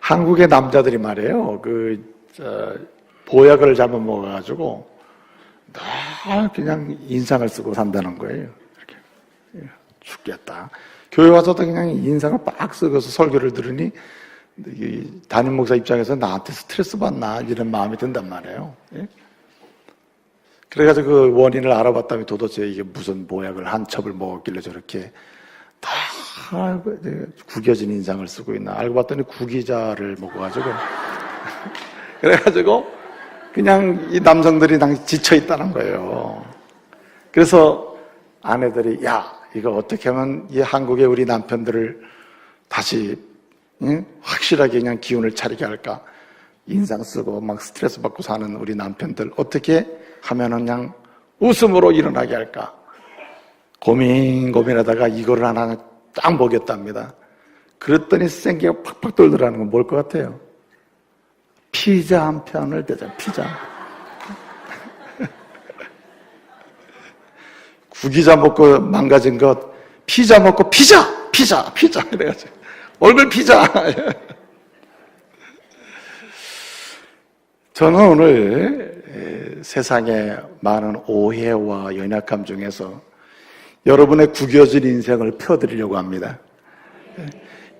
한국의 남자들이 말이에요. 보약을 잘못 먹어가지고 다 그냥 인상을 쓰고 산다는 거예요. 이렇게 죽겠다. 교회 와서도 그냥 인상을 빡 쓰고서 설교를 들으니 담임 목사 입장에서 나한테 스트레스 받나 이런 마음이 든단 말이에요. 그래가지고 그 원인을 알아봤다면 도대체 이게 무슨 보약을 한 첩을 먹었길래 저렇게 다 구겨진 인상을 쓰고 있나. 알고 봤더니 구기자를 먹어가지고 그래가지고 그냥 이 남성들이 지쳐있다는 거예요. 그래서 아내들이 야 이거 어떻게 하면 이 한국의 우리 남편들을 다시 확실하게 그냥 기운을 차리게 할까. 인상 쓰고 막 스트레스 받고 사는 우리 남편들 어떻게 하면은 그냥 웃음으로 일어나게 할까. 고민하다가 이거를 하나 딱 먹였답니다. 그랬더니 생기가 팍팍 돌더라는 건 뭘 것 같아요? 피자 한 편을 대자. 피자. 구기자 먹고 망가진 것 피자 먹고 피자 그래가지고 얼굴 피자. 저는 오늘 세상의 많은 오해와 연약함 중에서 여러분의 구겨진 인생을 펴드리려고 합니다.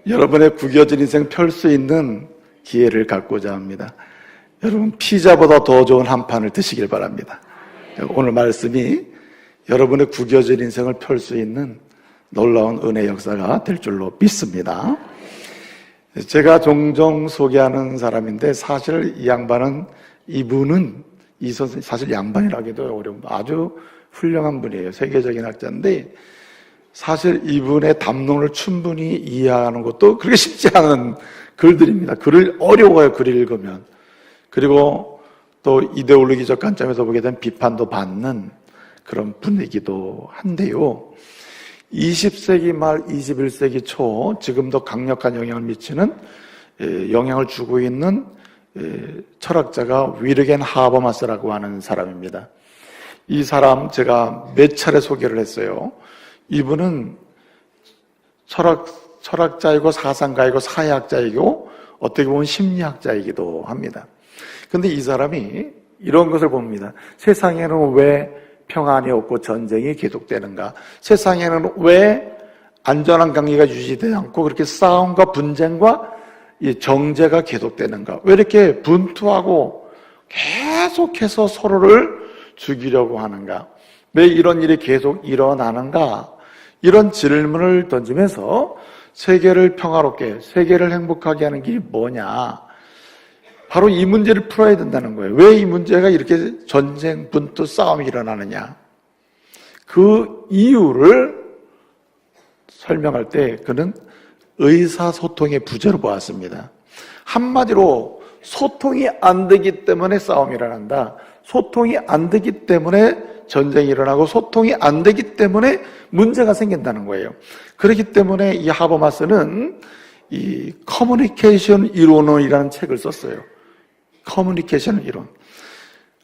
여러분의 구겨진 인생 펼 수 있는 기회를 갖고자 합니다. 여러분 피자보다 더 좋은 한 판을 드시길 바랍니다. 오늘 말씀이 여러분의 구겨진 인생을 펼 수 있는 놀라운 은혜 역사가 될 줄로 믿습니다. 제가 종종 소개하는 사람인데 사실 이분은 이 선생님 사실 양반이라기도 어려운 아주 훌륭한 분이에요. 세계적인 학자인데 사실 이분의 담론을 충분히 이해하는 것도 그렇게 쉽지 않은 글들입니다. 글을 어려워요. 글을 읽으면. 그리고 또 이데올로기적 관점에서 보게 되면 비판도 받는 그런 분이기도 한데요. 20세기 말 21세기 초 지금도 강력한 영향을 미치는 영향을 주고 있는 철학자가 위르겐 하버마스라고 하는 사람입니다. 이 사람 제가 몇 차례 소개를 했어요. 이분은 철학자이고 사상가이고 사회학자이고 어떻게 보면 심리학자이기도 합니다. 그런데 이 사람이 이런 것을 봅니다. 세상에는 왜 평안이 없고 전쟁이 계속되는가? 세상에는 왜 안전한 관계가 유지되지 않고 그렇게 싸움과 분쟁과 정제가 계속되는가? 왜 이렇게 분투하고 계속해서 서로를 죽이려고 하는가? 왜 이런 일이 계속 일어나는가? 이런 질문을 던지면서 세계를 평화롭게, 세계를 행복하게 하는 길이 뭐냐? 바로 이 문제를 풀어야 된다는 거예요. 왜 이 문제가 이렇게 전쟁, 분투, 싸움이 일어나느냐? 그 이유를 설명할 때 그는 의사소통의 부재로 보았습니다. 한마디로 소통이 안 되기 때문에 싸움이 일어난다. 소통이 안 되기 때문에 전쟁이 일어나고 소통이 안 되기 때문에 문제가 생긴다는 거예요. 그렇기 때문에 이 하버마스는 이 커뮤니케이션 이론이라는 책을 썼어요. 커뮤니케이션 이론.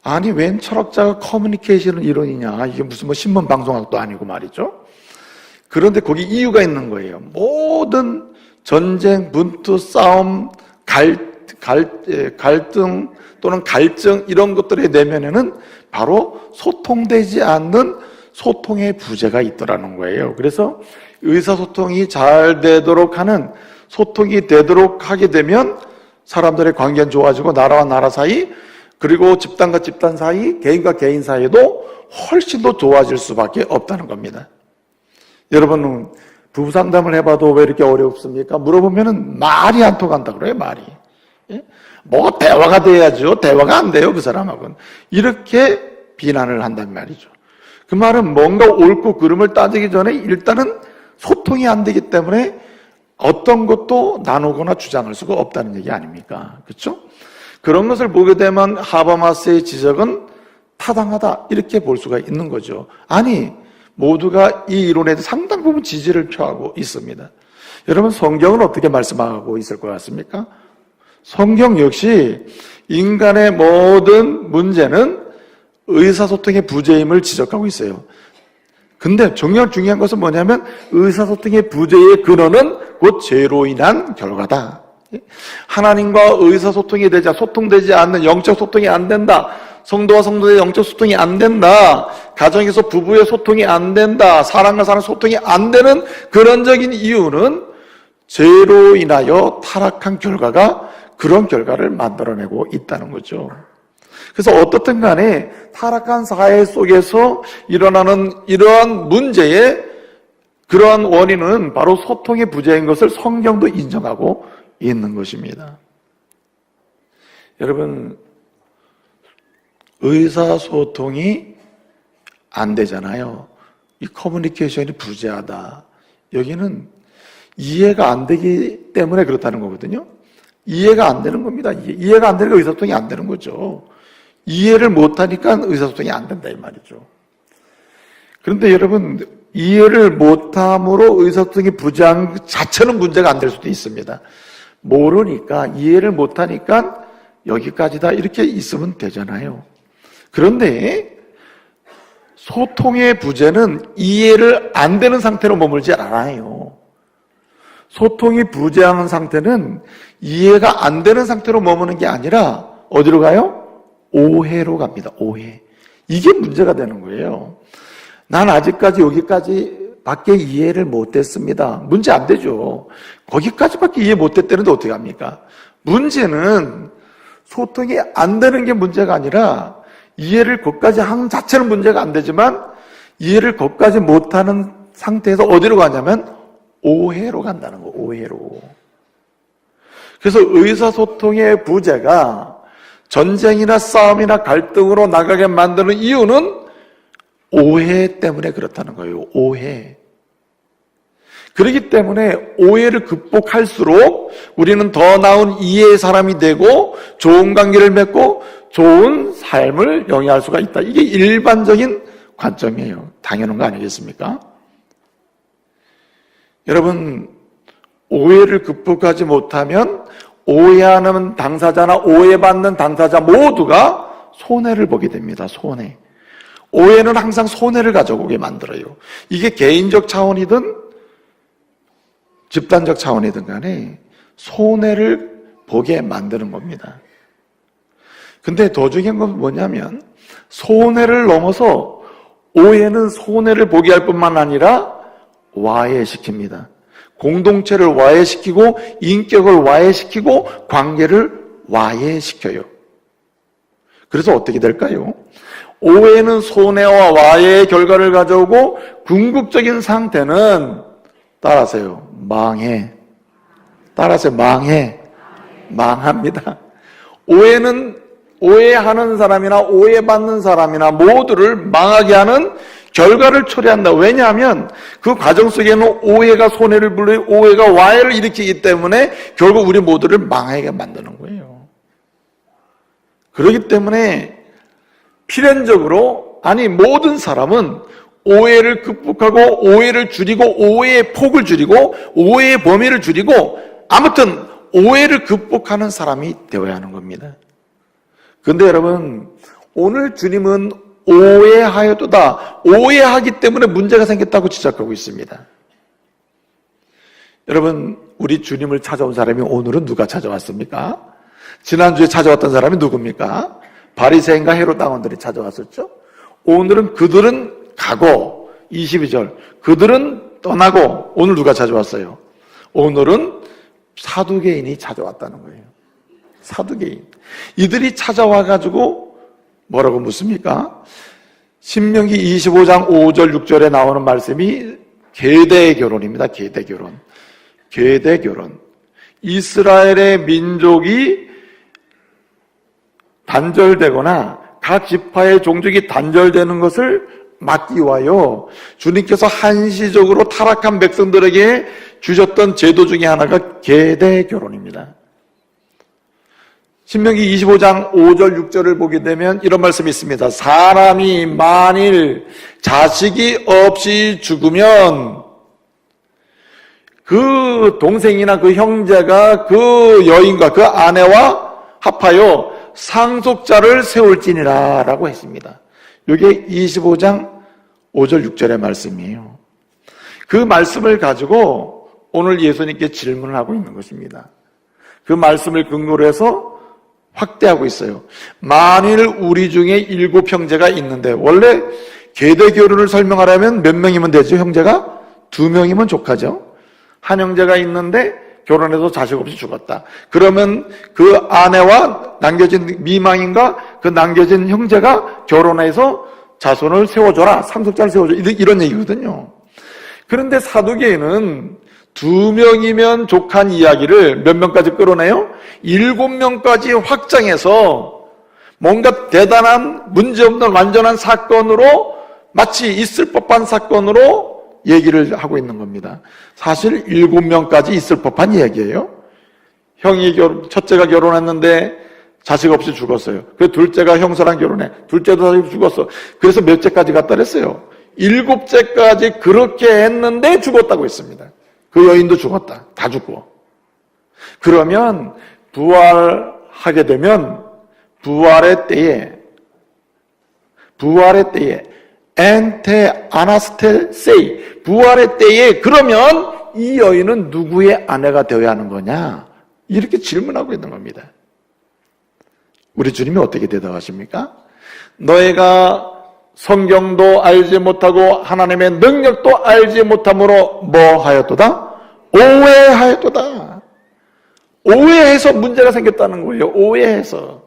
아니 웬 철학자가 커뮤니케이션 이론이냐. 이게 무슨 신문 방송학도 아니고 말이죠. 그런데 거기 이유가 있는 거예요. 모든 전쟁, 분투, 싸움, 갈등 또는 갈증 이런 것들의 내면에는 바로 소통되지 않는 소통의 부재가 있더라는 거예요. 그래서 의사소통이 잘 되도록 하는 소통이 되도록 하게 되면 사람들의 관계는 좋아지고 나라와 나라 사이 그리고 집단과 집단 사이 개인과 개인 사이도 훨씬 더 좋아질 수밖에 없다는 겁니다. 여러분 부부 상담을 해봐도 왜 이렇게 어렵습니까? 물어보면은 말이 안 통한다 그래요. 말이. 뭐 대화가 돼야죠. 대화가 안 돼요. 그 사람하고는. 이렇게 비난을 한단 말이죠. 그 말은 뭔가 옳고 그름을 따지기 전에 일단은 소통이 안 되기 때문에 어떤 것도 나누거나 주장할 수가 없다는 얘기 아닙니까? 그렇죠? 그런 것을 보게 되면 하버마스의 지적은 타당하다 이렇게 볼 수가 있는 거죠. 아니 모두가 이 이론에 상당 부분 지지를 표하고 있습니다. 여러분 성경은 어떻게 말씀하고 있을 것 같습니까? 성경 역시 인간의 모든 문제는 의사소통의 부재임을 지적하고 있어요. 근데 정말 중요한 것은 뭐냐면 의사소통의 부재의 근원은 곧 죄로 인한 결과다. 하나님과 의사소통이 되지, 소통되지 않는, 영적 소통이 안 된다. 성도와 성도의 영적 소통이 안 된다. 가정에서 부부의 소통이 안 된다. 사람과 사람 소통이 안 되는 근원적인 이유는 죄로 인하여 타락한 결과가 그런 결과를 만들어내고 있다는 거죠. 그래서 어떻든 간에 타락한 사회 속에서 일어나는 이러한 문제의 그러한 원인은 바로 소통의 부재인 것을 성경도 인정하고 있는 것입니다. 여러분, 의사소통이 안 되잖아요. 이 커뮤니케이션이 부재하다. 여기는 이해가 안 되기 때문에 그렇다는 거거든요. 이해가 안 되는 겁니다. 이해가 안 되니까 의사소통이 안 되는 거죠. 이해를 못하니까 의사소통이 안 된다 이 말이죠. 그런데 여러분, 이해를 못함으로 의사소통이 부재한 것 자체는 문제가 안 될 수도 있습니다. 모르니까, 이해를 못하니까 여기까지다 이렇게 있으면 되잖아요. 그런데 소통의 부재는 이해를 안 되는 상태로 머물지 않아요. 소통이 부재한 상태는 이해가 안 되는 상태로 머무는 게 아니라 어디로 가요? 오해로 갑니다. 오해. 이게 문제가 되는 거예요. 난 아직까지 여기까지 밖에 이해를 못했습니다. 문제 안 되죠. 거기까지밖에 이해 못했다는데 어떻게 합니까? 문제는 소통이 안 되는 게 문제가 아니라 이해를 거기까지 하는 자체는 문제가 안 되지만 이해를 거기까지 못하는 상태에서 어디로 가냐면 오해로 간다는 거, 오해로. 그래서 의사소통의 부재가 전쟁이나 싸움이나 갈등으로 나가게 만드는 이유는 오해 때문에 그렇다는 거예요. 오해. 그렇기 때문에 오해를 극복할수록 우리는 더 나은 이해의 사람이 되고 좋은 관계를 맺고 좋은 삶을 영위할 수가 있다. 이게 일반적인 관점이에요. 당연한 거 아니겠습니까? 여러분, 오해를 극복하지 못하면 오해하는 당사자나 오해받는 당사자 모두가 손해를 보게 됩니다. 손해. 오해는 항상 손해를 가져오게 만들어요. 이게 개인적 차원이든 집단적 차원이든 간에 손해를 보게 만드는 겁니다. 근데 더 중요한 건 뭐냐면 손해를 넘어서 오해는 손해를 보게 할 뿐만 아니라 와해시킵니다. 공동체를 와해시키고 인격을 와해시키고 관계를 와해시켜요. 그래서 어떻게 될까요? 오해는 손해와 와해의 결과를 가져오고 궁극적인 상태는 따라서요. 망해. 따라서 망해. 망합니다. 오해는 오해하는 사람이나 오해받는 사람이나 모두를 망하게 하는 결과를 초래한다. 왜냐하면 그 과정 속에는 오해가 손해를 불러요. 오해가 와해를 일으키기 때문에 결국 우리 모두를 망하게 만드는 거예요. 그렇기 때문에 필연적으로 모든 사람은 오해를 극복하고 오해를 줄이고 오해의 폭을 줄이고 오해의 범위를 줄이고 아무튼 오해를 극복하는 사람이 되어야 하는 겁니다. 그런데 여러분, 오늘 주님은 오해하였도다. 오해하기 때문에 문제가 생겼다고 지적하고 있습니다. 여러분, 우리 주님을 찾아온 사람이 오늘은 누가 찾아왔습니까? 지난주에 찾아왔던 사람이 누굽니까? 바리새인과 헤롯 당원들이 찾아왔었죠. 오늘은 그들은 가고 22절 그들은 떠나고 오늘 누가 찾아왔어요? 오늘은 사두개인이 찾아왔다는 거예요. 사두개인. 이들이 찾아와가지고 뭐라고 묻습니까? 신명기 25장 5절 6절에 나오는 말씀이 계대결혼입니다. 계대결혼. 계대결혼. 이스라엘의 민족이 단절되거나 각 지파의 종족이 단절되는 것을 막기 위하여 주님께서 한시적으로 타락한 백성들에게 주셨던 제도 중에 하나가 계대결혼입니다. 신명기 25장 5절 6절을 보게 되면 이런 말씀이 있습니다. 사람이 만일 자식이 없이 죽으면 그 동생이나 그 형제가 그 여인과 그 아내와 합하여 상속자를 세울지니라 라고 했습니다. 이게 25장 5절 6절의 말씀이에요. 그 말씀을 가지고 오늘 예수님께 질문을 하고 있는 것입니다. 그 말씀을 근거로 해서 확대하고 있어요. 만일 우리 중에 7 형제가 있는데, 원래 계대 결혼을 설명하려면 몇 명이면 되죠, 형제가? 2명이면 조카죠. 한 형제가 있는데 결혼해서 자식 없이 죽었다. 그러면 그 아내와 남겨진 미망인과 그 남겨진 형제가 결혼해서 자손을 세워줘라, 상속자를 세워줘, 이런 얘기거든요. 그런데 사두개인은 2명이면 족한 이야기를 몇 명까지 끌어내요? 7명까지 확장해서 뭔가 대단한 문제없는 완전한 사건으로, 마치 있을 법한 사건으로 얘기를 하고 있는 겁니다. 사실 7명까지 있을 법한 이야기예요. 첫째가 결혼했는데 자식 없이 죽었어요. 그 둘째가 형사랑 결혼해. 둘째도 자식 죽었어. 그래서 몇째까지 갔다 그랬어요? 7째까지 그렇게 했는데 죽었다고 했습니다. 그 여인도 죽었다. 다 죽고. 그러면 부활하게 되면 부활의 때에 엔테 아나스텔세이, 부활의 때에, 그러면 이 여인은 누구의 아내가 되어야 하는 거냐? 이렇게 질문하고 있는 겁니다. 우리 주님이 어떻게 대답하십니까? 너희가 성경도 알지 못하고 하나님의 능력도 알지 못함으로 뭐 하였도다? 오해하였도다. 오해해서 문제가 생겼다는 거예요. 오해해서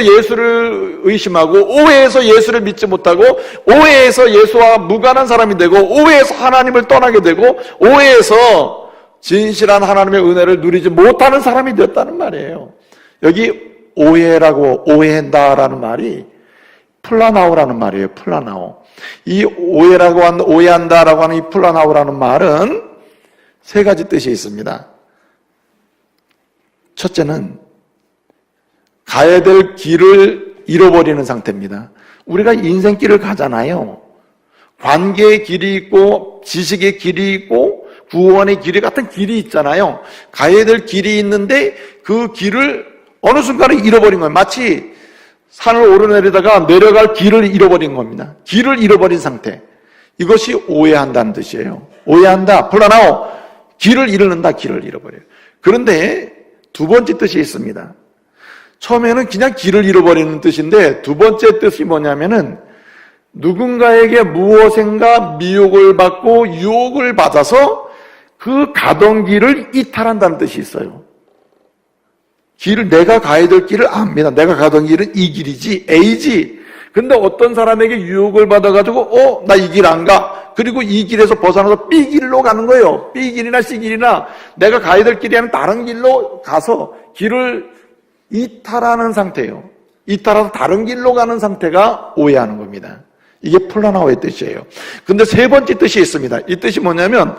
예수를 의심하고, 오해해서 예수를 믿지 못하고, 오해해서 예수와 무관한 사람이 되고, 오해해서 하나님을 떠나게 되고, 오해해서 진실한 하나님의 은혜를 누리지 못하는 사람이 되었다는 말이에요. 여기 오해한다라는 말이 플라나오라는 말이에요. 플라나오. 이 오해한다라고 하는 이 플라나오라는 말은 3가지 뜻이 있습니다. 첫째는 가야 될 길을 잃어버리는 상태입니다. 우리가 인생길을 가잖아요. 관계의 길이 있고, 지식의 길이 있고, 구원의 길이 같은 길이 있잖아요. 가야 될 길이 있는데 그 길을 어느 순간에 잃어버린 거예요. 마치 산을 오르내리다가 내려갈 길을 잃어버린 겁니다. 길을 잃어버린 상태. 이것이 오해한다는 뜻이에요. 오해한다, 플라나오. 길을 잃는다, 길을 잃어버려요. 그런데 2번째 뜻이 있습니다. 처음에는 그냥 길을 잃어버리는 뜻인데, 2번째 뜻이 뭐냐면은 누군가에게 무엇인가 미혹을 받고 유혹을 받아서 그 가던 길을 이탈한다는 뜻이 있어요. 내가 가야 될 길을 압니다. 내가 가던 길은 이 길이지, A지. 근데 어떤 사람에게 유혹을 받아가지고 나 이 길 안 가. 그리고 이 길에서 벗어나서 B 길로 가는 거예요. B 길이나 C 길이나 내가 가야 될 길이 아니면 다른 길로 가서 길을 이탈하는 상태예요. 이탈해서 다른 길로 가는 상태가 오해하는 겁니다. 이게 플라나오의 뜻이에요. 근데 3번째 뜻이 있습니다. 이 뜻이 뭐냐면,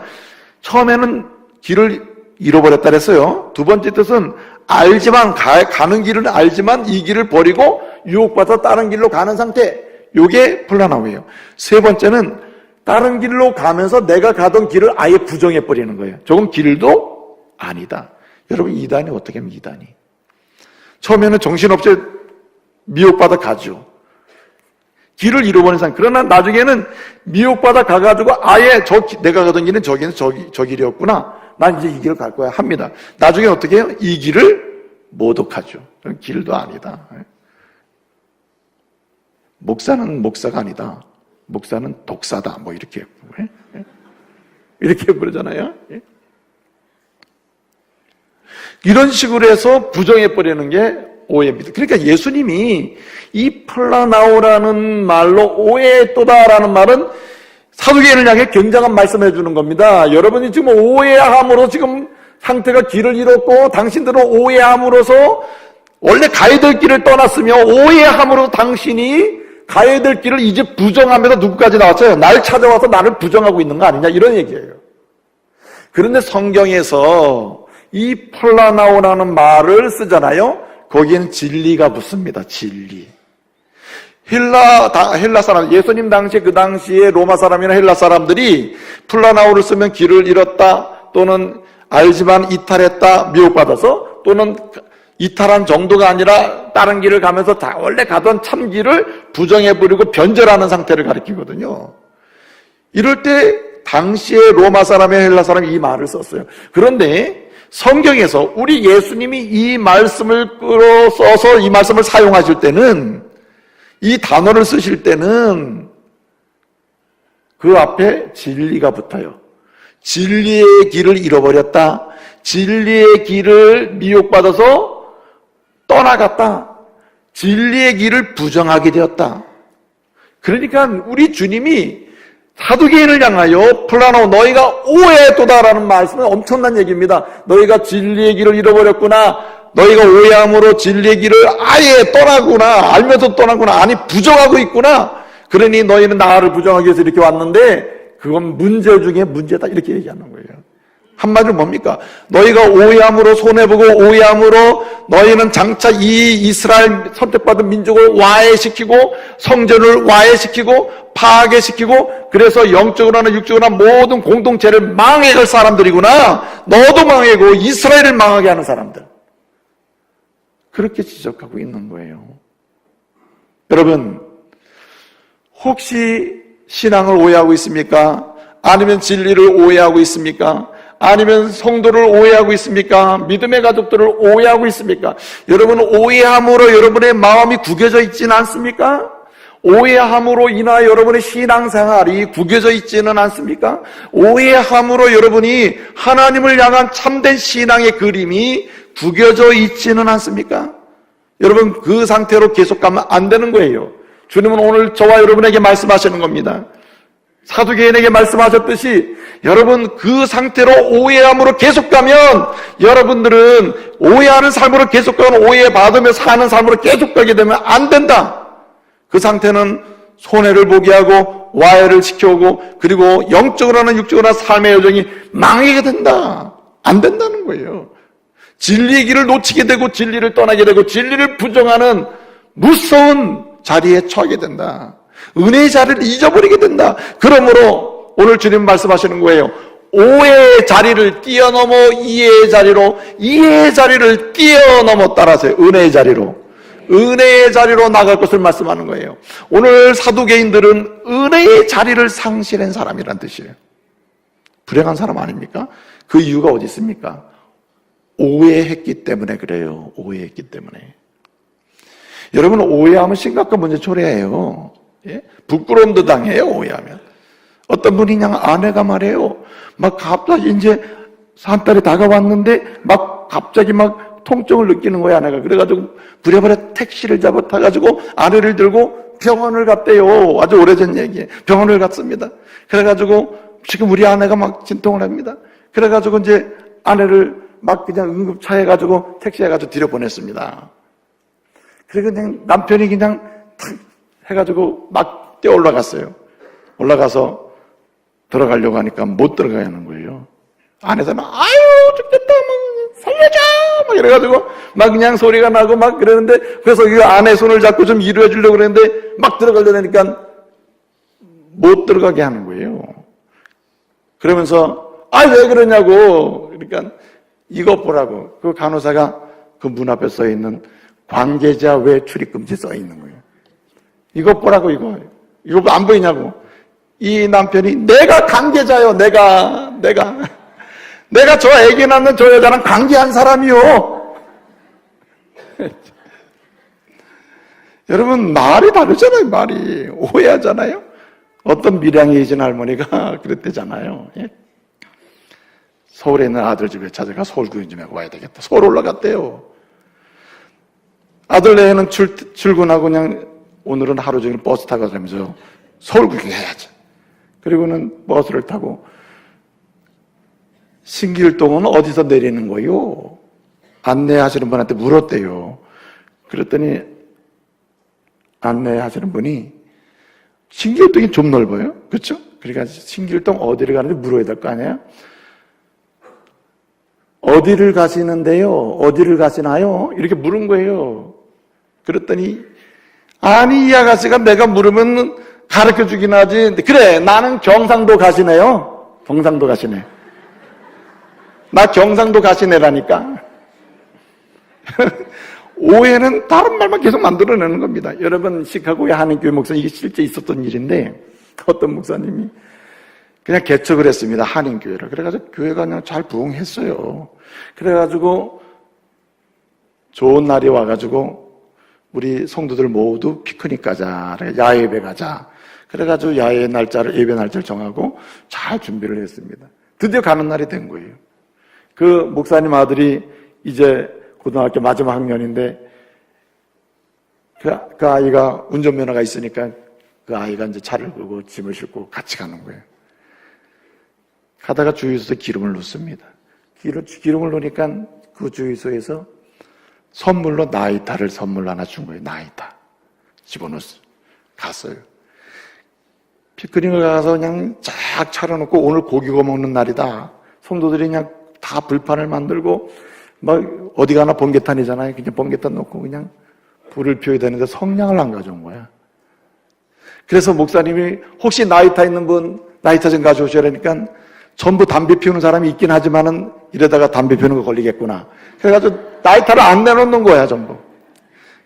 처음에는 길을 잃어버렸다 그랬어요. 2번째 뜻은 알지만, 가는 길은 알지만 이 길을 버리고 유혹받아서 다른 길로 가는 상태. 이게 플라나오예요. 3번째는 다른 길로 가면서 내가 가던 길을 아예 부정해버리는 거예요. 저건 길도 아니다. 여러분, 이단이 어떻게 하면 이단이? 처음에는 정신없이 미혹받아 가죠. 길을 잃어버린 상태. 그러나 나중에는 미혹받아 가가지고 아예 내가 가던 길은 저기는 저 길이었구나. 난 이제 이 길을 갈 거야 합니다. 나중에 어떻게 해요? 이 길을 모독하죠. 길도 아니다. 목사는 목사가 아니다. 목사는 독사다. 뭐 이렇게 그러잖아요. 이런 식으로 해서 부정해버리는 게 오해입니다. 그러니까 예수님이 이 플라나오라는 말로 오해했도다라는 말은 사두개인을 향해 굉장한 말씀을 해주는 겁니다. 여러분이 지금 오해함으로 지금 상태가 길을 잃었고, 당신들은 오해함으로써 원래 가야 될 길을 떠났으며, 오해함으로 당신이 가야 될 길을 이제 부정하면서 누구까지 나왔어요? 날 찾아와서 나를 부정하고 있는 거 아니냐, 이런 얘기예요. 그런데 성경에서 이 플라나오라는 말을 쓰잖아요. 거기에는 진리가 붙습니다. 진리. 헬라 사람, 예수님 당시에 그 당시에 로마 사람이나 헬라 사람들이 플라나오를 쓰면 길을 잃었다, 또는 알지만 이탈했다, 미혹받아서, 또는 이탈한 정도가 아니라 다른 길을 가면서 원래 가던 참 길을 부정해버리고 변절하는 상태를 가리키거든요. 이럴 때 당시에 로마 사람의 헬라 사람이 이 말을 썼어요. 그런데 성경에서 우리 예수님이 이 말씀을 끌어 써서 이 말씀을 사용하실 때는, 이 단어를 쓰실 때는 그 앞에 진리가 붙어요. 진리의 길을 잃어버렸다. 진리의 길을 미혹받아서 떠나갔다. 진리의 길을 부정하게 되었다. 그러니까 우리 주님이 사두개인을 향하여 플라노 너희가 오해했도다라는 말씀은 엄청난 얘기입니다. 너희가 진리의 길을 잃어버렸구나. 너희가 오해함으로 진리의 길을 아예 떠나구나. 알면서 떠나구나. 아니 부정하고 있구나. 그러니 너희는 나를 부정하기 위해서 이렇게 왔는데 그건 문제 중에 문제다. 이렇게 얘기하는 거예요. 한마디로 뭡니까? 너희가 오해함으로 손해보고 오해함으로 너희는 장차 이 이스라엘 선택받은 민족을 와해시키고 성전을 와해시키고 파괴시키고 그래서 영적으로나 육적으로나 모든 공동체를 망해갈 사람들이구나. 너도 망해고 이스라엘을 망하게 하는 사람들. 그렇게 지적하고 있는 거예요. 여러분, 혹시 신앙을 오해하고 있습니까? 아니면 진리를 오해하고 있습니까? 아니면 성도를 오해하고 있습니까? 믿음의 가족들을 오해하고 있습니까? 여러분, 오해함으로 여러분의 마음이 구겨져 있지는 않습니까? 오해함으로 인하여 여러분의 신앙생활이 구겨져 있지는 않습니까? 오해함으로 여러분이 하나님을 향한 참된 신앙의 그림이 구겨져 있지는 않습니까? 여러분, 그 상태로 계속 가면 안 되는 거예요. 주님은 오늘 저와 여러분에게 말씀하시는 겁니다. 사두개인에게 말씀하셨듯이 여러분 그 상태로 오해함으로 계속 가면 여러분들은 오해하는 삶으로 계속 가면 오해받으며 사는 삶으로 계속 가게 되면 안 된다. 그 상태는 손해를 보게 하고 와해를 시켜오고 그리고 영적으로나 육적으로나 삶의 여정이 망하게 된다. 안 된다는 거예요. 진리의 길을 놓치게 되고 진리를 떠나게 되고 진리를 부정하는 무서운 자리에 처하게 된다. 은혜의 자리를 잊어버리게 된다. 그러므로 오늘 주님 말씀하시는 거예요. 오해의 자리를 뛰어넘어 이해의 자리로, 이해의 자리를 뛰어넘어 따라서요. 은혜의 자리로. 은혜의 자리로 나갈 것을 말씀하는 거예요. 오늘 사두개인들은 은혜의 자리를 상실한 사람이란 뜻이에요. 불행한 사람 아닙니까? 그 이유가 어디 있습니까? 오해했기 때문에 그래요. 오해했기 때문에. 여러분, 오해하면 심각한 문제 초래해요. 예? 부끄러움도 당해요, 오해하면. 어떤 분이 그냥 아내가 말해요. 막 갑자기 이제 산딸이 다가왔는데 막 갑자기 막 통증을 느끼는 거야, 아내가. 그래가지고 부랴부랴 택시를 잡아 타가지고 아내를 들고 병원을 갔대요. 아주 오래전 얘기예요. 병원을 갔습니다. 그래가지고 지금 우리 아내가 막 진통을 합니다. 그래가지고 이제 아내를 막 그냥 응급차에 가지고 택시에 가지고 들여보냈습니다. 그리고 그냥 남편이 그냥 탁 해가지고 막 뛰어 올라갔어요. 올라가서 들어가려고 하니까 못 들어가야 하는 거예요. 안에서는 아유 죽겠다 막 살려줘 막 이래가지고 막 그냥 소리가 나고 막 그러는데 그래서 그 아내 손을 잡고 좀 위로해 주려고 그랬는데 막 들어가려니까 못 들어가게 하는 거예요. 그러면서 아 왜 그러냐고 그러니까 이것 보라고 그 간호사가 그 문 앞에 써 있는 관계자 외 출입금지 써 있는 거예요. 이것 보라고 이거 안 보이냐고. 이 남편이 내가 관계자요. 내가 저 애기 낳는 저 여자랑 관계한 사람이요. 여러분 말이 다르잖아요. 말이 오해하잖아요. 어떤 밀양에 계신 할머니가 그랬대잖아요. 예? 서울에 있는 아들 집에 찾아가 서울 구경 좀 하고 와야 되겠다. 서울 올라갔대요. 아들 애는 출근하고 그냥 오늘은 하루 종일 버스 타고 가면서 서울 구경해야지. 그리고는 버스를 타고 신길동은 어디서 내리는 거요? 안내하시는 분한테 물었대요. 그랬더니 안내하시는 분이 신길동이 좀 넓어요. 그렇죠? 그러니까 신길동 어디를 가는지 물어야 될 거 아니에요? 어디를 가시는데요? 어디를 가시나요? 이렇게 물은 거예요. 그랬더니 아니 이 아가씨가 내가 물으면 가르쳐주긴 하지. 그래 나는 경상도 가시네요. 경상도 가시네. 나 경상도 가시네라니까. 오해는 다른 말만 계속 만들어내는 겁니다. 여러분 시카고의 한인교회 목사님 이게 실제 있었던 일인데 어떤 목사님이 그냥 개척을 했습니다. 한인교회를. 그래가지고 교회가 그냥 잘 부흥했어요. 그래가지고 좋은 날이 와가지고 우리 성도들 모두 피크닉 가자, 야외 예배 가자. 그래가지고 야외 날짜를, 예배 날짜를 정하고 잘 준비를 했습니다. 드디어 가는 날이 된 거예요. 그 목사님 아들이 이제 고등학교 마지막 학년인데 그 아이가 운전면허가 있으니까 그 아이가 이제 차를 끌고 짐을 싣고 같이 가는 거예요. 가다가 주유소에 기름을 넣습니다. 기름을 넣으니까 그 주유소에서 선물로 나이타를 선물로 하나 준 거예요. 나이타. 집어넣었어요. 갔어요. 피크닉을 가서 그냥 쫙 차려놓고 오늘 고기 구워 먹는 날이다. 성도들이 그냥 다 불판을 만들고 막 어디 가나 번개탄이잖아요. 그냥 번개탄 놓고 그냥 불을 피워야 되는데 성냥을 안 가져온 거야. 그래서 목사님이 혹시 나이타 있는 분 나이타 좀 가져오시라니까 전부 담배 피우는 사람이 있긴 하지만은 이러다가 담배 피우는 거 걸리겠구나. 그래가지고 나이타를 안 내놓는 거야 전부.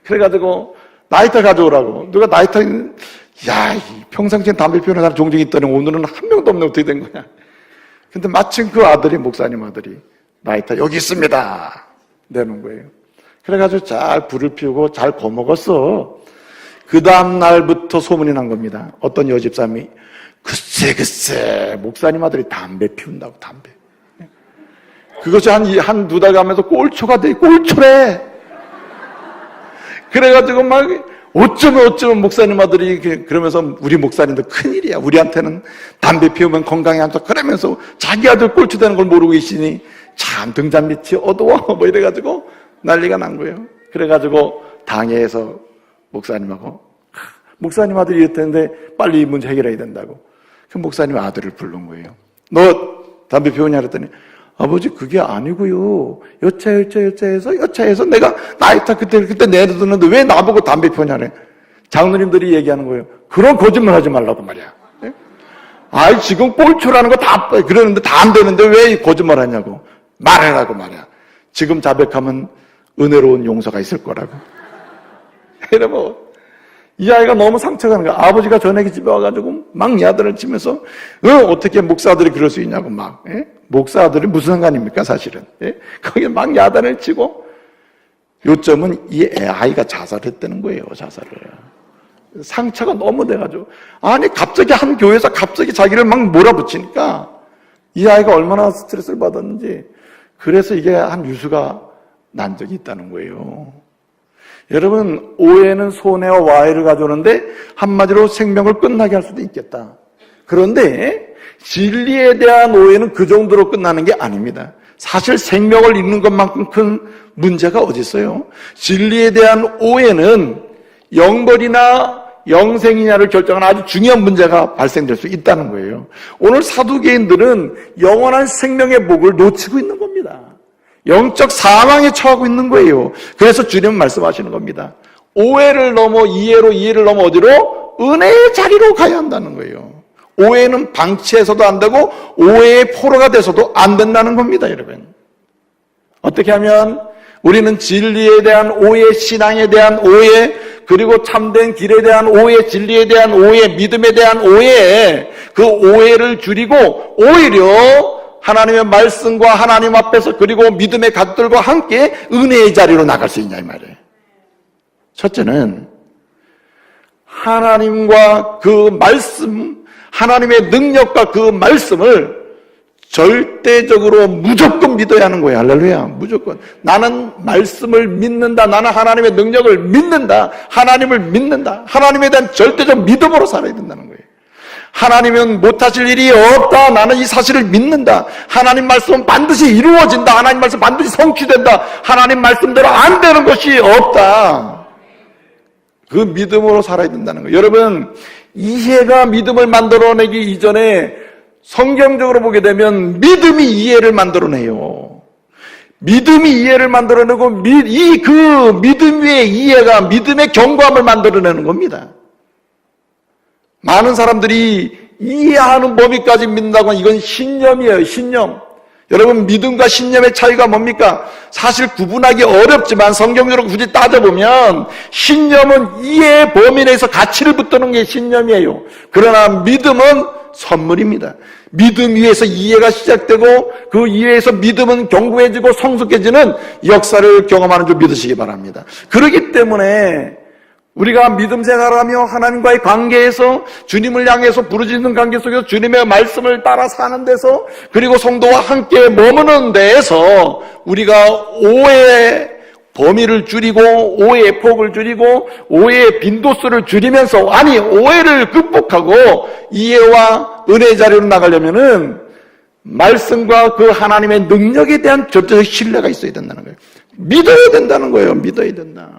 그래가지고 나이타 가져오라고. 누가 나이타 평상시엔 담배 피우는 사람 종종 있더니 오늘은 한 명도 없네. 어떻게 된 거야. 근데 마침 그 아들이 목사님 아들이 나이타 여기 있습니다 내놓은 거예요. 그래가지고 잘 불을 피우고 잘 거먹었어. 그 다음 날부터 소문이 난 겁니다. 어떤 여집사님이 글쎄 목사님 아들이 담배 피운다고. 담배 그것이 한 두 달 가면서 꼴초래. 그래가지고 막 어쩌면 목사님 아들이 그러면서 우리 목사님도 큰일이야. 우리한테는 담배 피우면 건강에 안 좋다. 그러면서 자기 아들 꼴초 되는 걸 모르고 계시니 참 등잔 밑이 어두워. 뭐 이래가지고 난리가 난 거예요. 그래가지고 당회에서 목사님 아들이 이랬다는데 빨리 이 문제 해결해야 된다고. 그 목사님 아들을 부른 거예요. 너 담배 피우냐 그랬더니 아버지 그게 아니고요. 여차해서 내가 나이타 그때 내려두는데 왜 나보고 담배 피우냐래. 장로님들이 얘기하는 거예요. 그런 거짓말 하지 말라고 말이야. 네? 지금 꼴초라는 거 다 그러는데 다 안 되는데 왜 거짓말 하냐고. 말해라고 말이야. 지금 자백하면 은혜로운 용서가 있을 거라고. 여러분, 이 아이가 너무 상처가 나는 거야. 아버지가 저녁에 집에 와가지고 막 야단을 치면서 어떻게 목사들이 그럴 수 있냐고 막. 목사들이 무슨 상관입니까 사실은. 거기에 막 야단을 치고 요점은 이 아이가 자살했다는 거예요. 자살을. 상처가 너무 돼가지고 갑자기 한 교회에서 갑자기 자기를 막 몰아붙이니까 이 아이가 얼마나 스트레스를 받았는지. 그래서 이게 한 유수가 난 적이 있다는 거예요. 여러분, 오해는 손해와 와해를 가져오는데 한마디로 생명을 끝나게 할 수도 있겠다. 그런데 진리에 대한 오해는 그 정도로 끝나는 게 아닙니다. 사실 생명을 잃는 것만큼 큰 문제가 어디 있어요? 진리에 대한 오해는 영벌이나 영생이냐를 결정하는 아주 중요한 문제가 발생될 수 있다는 거예요. 오늘 사두개인들은 영원한 생명의 복을 놓치고 있는 겁니다. 영적 사망에 처하고 있는 거예요. 그래서 주님은 말씀하시는 겁니다. 오해를 넘어 이해를 넘어 어디로? 은혜의 자리로 가야 한다는 거예요. 오해는 방치해서도 안 되고 오해의 포로가 돼서도 안 된다는 겁니다, 여러분. 어떻게 하면 우리는 진리에 대한 오해, 신앙에 대한 오해, 그리고 참된 길에 대한 오해, 진리에 대한 오해, 믿음에 대한 오해, 그 오해를 줄이고 오히려 하나님의 말씀과 하나님 앞에서 그리고 믿음의 가족들과 함께 은혜의 자리로 나갈 수 있냐 이 말이에요. 첫째는 하나님과 그 말씀, 하나님의 능력과 그 말씀을 절대적으로 무조건 믿어야 하는 거예요. 할렐루야. 무조건. 나는 말씀을 믿는다. 나는 하나님의 능력을 믿는다. 하나님을 믿는다. 하나님에 대한 절대적 믿음으로 살아야 된다는 거예요. 하나님은 못하실 일이 없다. 나는 이 사실을 믿는다. 하나님 말씀은 반드시 이루어진다. 하나님 말씀 반드시 성취된다. 하나님 말씀대로 안 되는 것이 없다. 그 믿음으로 살아야 된다는 거예요. 여러분, 이해가 믿음을 만들어내기 이전에 성경적으로 보게 되면 믿음이 이해를 만들어내요. 믿음이 이해를 만들어내고 그 믿음 위에 이해가 믿음의 견고함을 만들어내는 겁니다. 많은 사람들이 이해하는 범위까지 믿는다고 하면 이건 신념이에요. 신념. 여러분, 믿음과 신념의 차이가 뭡니까? 사실 구분하기 어렵지만 성경적으로 굳이 따져보면 신념은 이해의 범위 내에서 가치를 붙드는 게 신념이에요. 그러나 믿음은 선물입니다. 믿음 위에서 이해가 시작되고 그 이해에서 믿음은 견고해지고 성숙해지는 역사를 경험하는 줄 믿으시기 바랍니다. 그렇기 때문에 우리가 믿음 생활하며 하나님과의 관계에서 주님을 향해서 부르짖는 관계 속에서 주님의 말씀을 따라 사는 데서 그리고 성도와 함께 머무는 데에서 우리가 오해의 범위를 줄이고 오해의 폭을 줄이고 오해의 빈도수를 줄이면서 아니 오해를 극복하고 이해와 은혜의 자리로 나가려면은 말씀과 그 하나님의 능력에 대한 절대적 신뢰가 있어야 된다는 거예요. 믿어야 된다는 거예요. 믿어야 된다.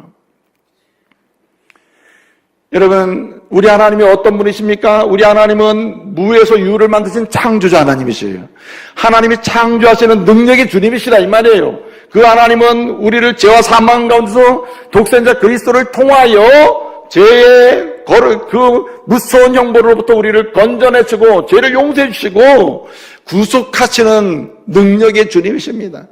여러분, 우리 하나님이 어떤 분이십니까? 우리 하나님은 무에서 유를 만드신 창조자 하나님이시에요. 하나님이 창조하시는 능력의 주님이시라 이 말이에요. 그 하나님은 우리를 죄와 사망 가운데서 독생자 그리스도를 통하여 죄의 그 무서운 형벌로부터 우리를 건져내시고 죄를 용서해 주시고 구속하시는 능력의 주님이십니다.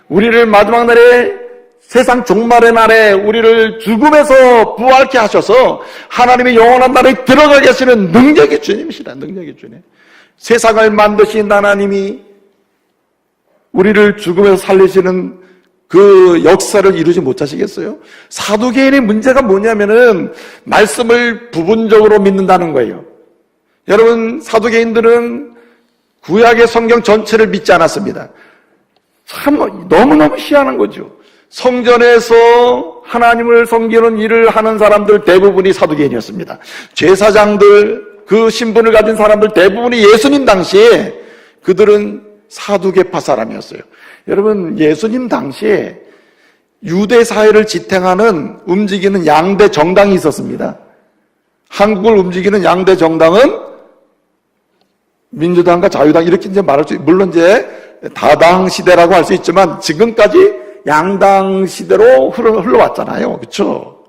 우리를 마지막 날에 세상 종말의 날에 우리를 죽음에서 부활케 하셔서 하나님의 영원한 나라에 들어가게 하시는 능력의 주님이시다. 능력의 주님. 세상을 만드신 하나님이 우리를 죽음에서 살리시는 그 역사를 이루지 못하시겠어요? 사두개인의 문제가 뭐냐면은 말씀을 부분적으로 믿는다는 거예요. 여러분, 사두개인들은 구약의 성경 전체를 믿지 않았습니다. 참 너무너무 희한한 거죠. 성전에서 하나님을 섬기는 일을 하는 사람들 대부분이 사두개인이었습니다. 제사장들, 그 신분을 가진 사람들 대부분이 예수님 당시에 그들은 사두개파 사람이었어요. 여러분, 예수님 당시에 유대 사회를 지탱하는 움직이는 양대 정당이 있었습니다. 한국을 움직이는 양대 정당은 민주당과 자유당 이렇게 이제 말할 수, 물론 이제 다당 시대라고 할 수 있지만 지금까지 양당 시대로 흘러왔잖아요. 그렇죠?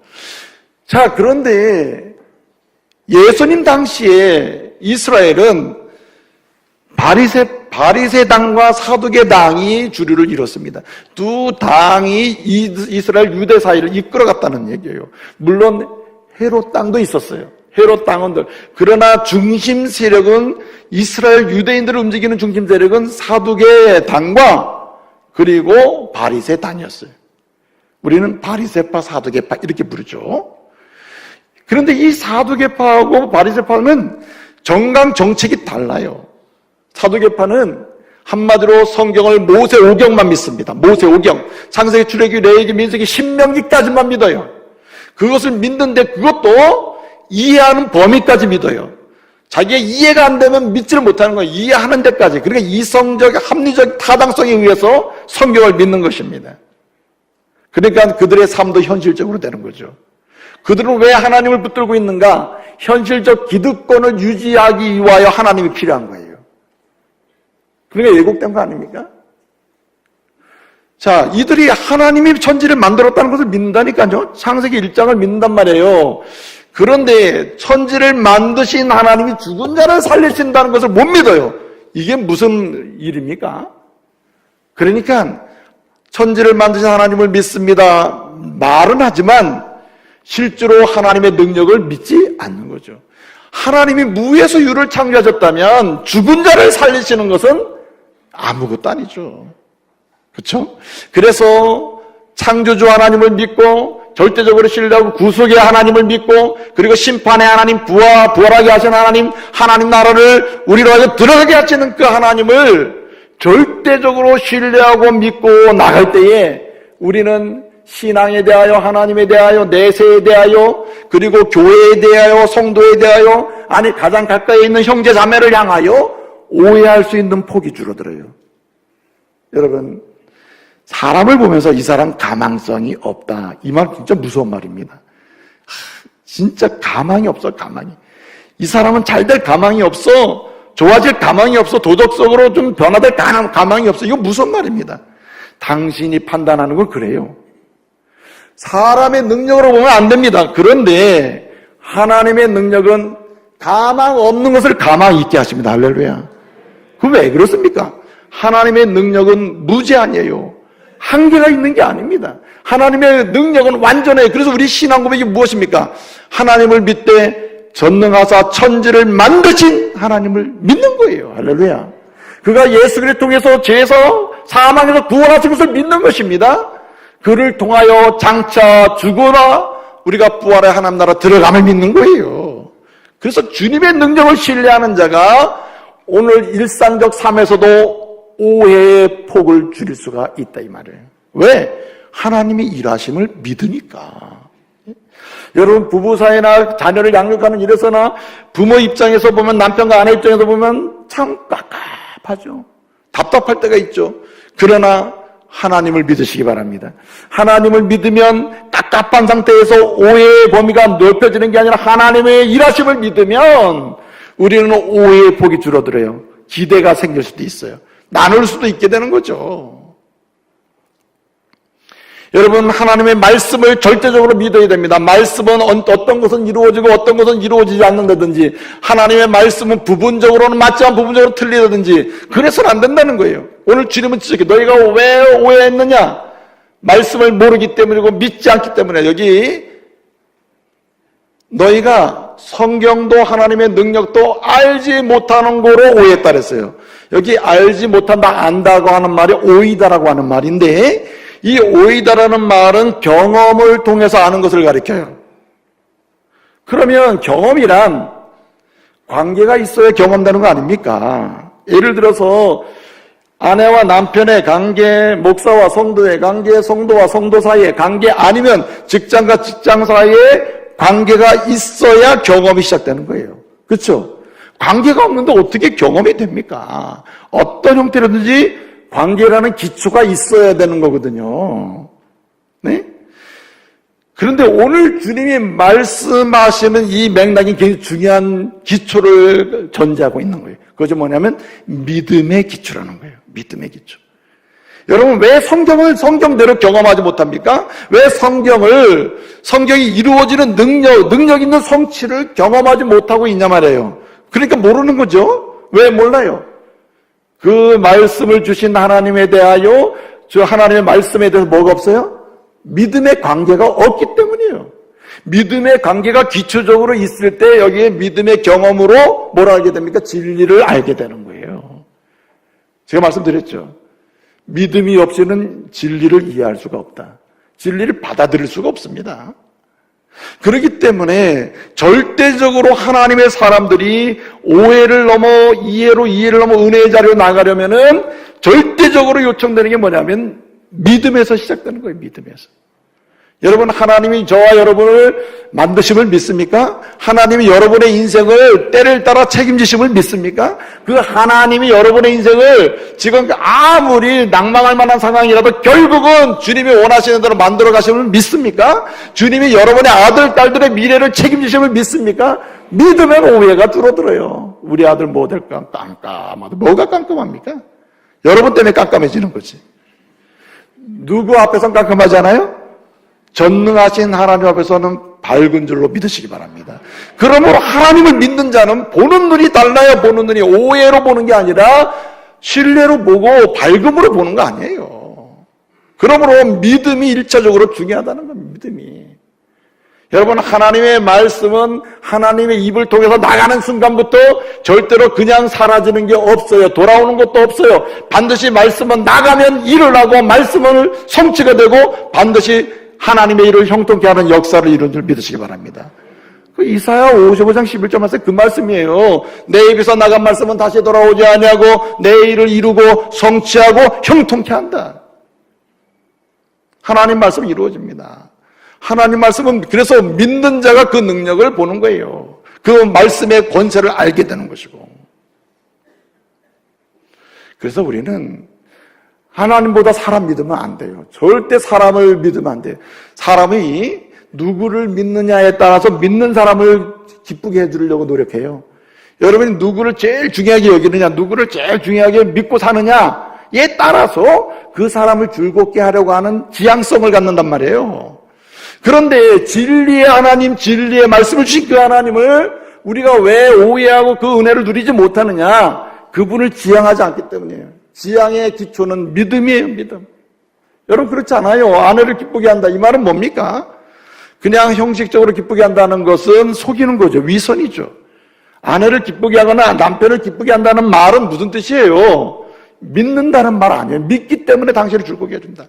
자, 그런데 예수님 당시에 이스라엘은 바리새당과 사두개당이 주류를 이뤘습니다. 두 당이 이스라엘 유대 사회를 이끌어갔다는 얘기예요. 물론 헤롯 당도 있었어요. 헤롯 당원들. 그러나 중심 세력은 이스라엘 유대인들을 움직이는 중심 세력은 사두개당과 그리고 바리새당이었어요. 우리는 바리새파, 사두개파 이렇게 부르죠. 그런데 이 사두개파하고 바리새파는 정강 정책이 달라요. 사두개파는 한마디로 성경을 모세 오경만 믿습니다. 모세 오경. 창세기, 출애굽기, 레위기, 민수기, 신명기까지만 믿어요. 그것을 믿는데 그것도 이해하는 범위까지 믿어요. 자기가 이해가 안 되면 믿지를 못하는 거예요. 이해하는 데까지. 그러니까 이성적, 합리적 타당성에 의해서 성경을 믿는 것입니다. 그러니까 그들의 삶도 현실적으로 되는 거죠. 그들은 왜 하나님을 붙들고 있는가? 현실적 기득권을 유지하기 위하여 하나님이 필요한 거예요. 그러니까 왜곡된 거 아닙니까? 자, 이들이 하나님이 천지를 만들었다는 것을 믿는다니까요. 창세기 1장을 믿는단 말이에요. 그런데 천지를 만드신 하나님이 죽은 자를 살리신다는 것을 못 믿어요. 이게 무슨 일입니까? 그러니까 천지를 만드신 하나님을 믿습니다. 말은 하지만 실제로 하나님의 능력을 믿지 않는 거죠. 하나님이 무에서 유를 창조하셨다면 죽은 자를 살리시는 것은 아무것도 아니죠. 그렇죠? 그래서 창조주 하나님을 믿고 절대적으로 신뢰하고 구속의 하나님을 믿고 그리고 심판의 하나님, 부활하게 하신 하나님, 하나님 나라를 우리로 하여 들어가게 하시는 그 하나님을 절대적으로 신뢰하고 믿고 나갈 때에 우리는 신앙에 대하여, 하나님에 대하여, 내세에 대하여, 그리고 교회에 대하여, 성도에 대하여, 아니 가장 가까이 있는 형제 자매를 향하여 오해할 수 있는 폭이 줄어들어요. 여러분, 사람을 보면서 이 사람 가망성이 없다. 이 말 진짜 무서운 말입니다. 진짜 가망이 없어, 가망이. 이 사람은 잘 될 가망이 없어. 좋아질 가망이 없어. 도덕적으로 좀 변화될 가망이 없어. 이거 무서운 말입니다. 당신이 판단하는 건 그래요. 사람의 능력으로 보면 안 됩니다. 그런데 하나님의 능력은 가망 없는 것을 가망 있게 하십니다. 할렐루야. 그 왜 그렇습니까? 하나님의 능력은 무제한이에요. 한계가 있는 게 아닙니다. 하나님의 능력은 완전해요. 그래서 우리 신앙 고백이 무엇입니까? 하나님을 믿되 전능하사 천지를 만드신 하나님을 믿는 거예요. 할렐루야. 그가 예수 그리스도를 통해서 죄에서 사망에서 구원하신 것을 믿는 것입니다. 그를 통하여 장차 죽으나 우리가 부활의 하나님 나라 들어감을 믿는 거예요. 그래서 주님의 능력을 신뢰하는 자가 오늘 일상적 삶에서도 오해의 폭을 줄일 수가 있다 이 말이에요. 왜? 하나님이 일하심을 믿으니까. 여러분 부부 사이나 자녀를 양육하는 일에서나 부모 입장에서 보면 남편과 아내 입장에서 보면 참 깝깝하죠. 답답할 때가 있죠. 그러나 하나님을 믿으시기 바랍니다. 하나님을 믿으면 깝깝한 상태에서 오해의 범위가 넓혀지는 게 아니라 하나님의 일하심을 믿으면 우리는 오해의 폭이 줄어들어요. 기대가 생길 수도 있어요. 나눌 수도 있게 되는 거죠. 여러분 하나님의 말씀을 절대적으로 믿어야 됩니다. 말씀은 어떤 것은 이루어지고 어떤 것은 이루어지지 않는다든지 하나님의 말씀은 부분적으로는 맞지만 부분적으로 틀리다든지 그래서는 안 된다는 거예요. 오늘 주님은 지적해 너희가 왜 오해했느냐? 말씀을 모르기 때문이고 믿지 않기 때문에 여기 너희가 성경도 하나님의 능력도 알지 못하는 거로 오해했다 그랬어요. 여기 알지 못한다 안다고 하는 말이 오이다라고 하는 말인데 이 오이다라는 말은 경험을 통해서 아는 것을 가리켜요. 그러면 경험이란 관계가 있어야 경험되는 거 아닙니까? 예를 들어서 아내와 남편의 관계, 목사와 성도의 관계, 성도와 성도 사이의 관계 아니면 직장과 직장 사이에 관계가 있어야 경험이 시작되는 거예요. 그렇죠? 관계가 없는데 어떻게 경험이 됩니까? 어떤 형태로든지 관계라는 기초가 있어야 되는 거거든요. 네? 그런데 오늘 주님이 말씀하시는 이 맥락이 굉장히 중요한 기초를 전제하고 있는 거예요. 그것이 뭐냐면 믿음의 기초라는 거예요. 믿음의 기초. 여러분 왜 성경을 성경대로 경험하지 못합니까? 왜 성경이 이루어지는 능력 있는 성취를 경험하지 못하고 있냐 말이에요. 그러니까 모르는 거죠. 왜 몰라요? 그 말씀을 주신 하나님에 대하여 저 하나님의 말씀에 대해서 뭐가 없어요? 믿음의 관계가 없기 때문이에요. 믿음의 관계가 기초적으로 있을 때 여기에 믿음의 경험으로 뭘 알게 됩니까? 진리를 알게 되는 거예요. 제가 말씀드렸죠. 믿음이 없이는 진리를 이해할 수가 없다. 진리를 받아들일 수가 없습니다. 그렇기 때문에 절대적으로 하나님의 사람들이 오해를 넘어 이해를 넘어 은혜의 자리로 나가려면은 절대적으로 요청되는 게 뭐냐면 믿음에서 시작되는 거예요. 믿음에서. 여러분 하나님이 저와 여러분을 만드심을 믿습니까? 하나님이 여러분의 인생을 때를 따라 책임지심을 믿습니까? 그 하나님이 여러분의 인생을 지금 아무리 낭망할 만한 상황이라도 결국은 주님이 원하시는 대로 만들어 가심을 믿습니까? 주님이 여러분의 아들, 딸들의 미래를 책임지심을 믿습니까? 믿으면 오해가 줄어들어요. 우리 아들 뭐 될까? 깜깜하다. 뭐가 깜깜합니까? 여러분 때문에 깜깜해지는 거지. 누구 앞에서는 깜깜하지 않아요? 전능하신 하나님 앞에서는 밝은 줄로 믿으시기 바랍니다. 그러므로 하나님을 믿는 자는 보는 눈이 달라요. 보는 눈이 오해로 보는 게 아니라 신뢰로 보고 밝음으로 보는 거 아니에요. 그러므로 믿음이 일차적으로 중요하다는 겁니다. 믿음이. 여러분 하나님의 말씀은 하나님의 입을 통해서 나가는 순간부터 절대로 그냥 사라지는 게 없어요. 돌아오는 것도 없어요. 반드시 말씀은 나가면 일을 하고 말씀은 성취가 되고 반드시 하나님의 일을 형통케 하는 역사를 이룬 줄 믿으시기 바랍니다. 그 이사야 55장 11절 말씀 그 말씀이에요. 내 입에서 나간 말씀은 다시 돌아오지 아니하고 내 일을 이루고 성취하고 형통케 한다. 하나님 말씀이 이루어집니다. 하나님 말씀은 그래서 믿는 자가 그 능력을 보는 거예요. 그 말씀의 권세를 알게 되는 것이고. 그래서 우리는 하나님보다 사람 믿으면 안 돼요. 절대 사람을 믿으면 안 돼요. 사람이 누구를 믿느냐에 따라서 믿는 사람을 기쁘게 해주려고 노력해요. 여러분이 누구를 제일 중요하게 여기느냐, 누구를 제일 중요하게 믿고 사느냐에 따라서 그 사람을 즐겁게 하려고 하는 지향성을 갖는단 말이에요. 그런데 진리의 하나님, 진리의 말씀을 주신 그 하나님을 우리가 왜 오해하고 그 은혜를 누리지 못하느냐? 그분을 지향하지 않기 때문이에요. 지향의 기초는 믿음이에요. 믿음. 여러분 그렇지 않아요? 아내를 기쁘게 한다. 이 말은 뭡니까? 그냥 형식적으로 기쁘게 한다는 것은 속이는 거죠. 위선이죠. 아내를 기쁘게 하거나 남편을 기쁘게 한다는 말은 무슨 뜻이에요? 믿는다는 말 아니에요. 믿기 때문에 당신을 즐겁게 해준다.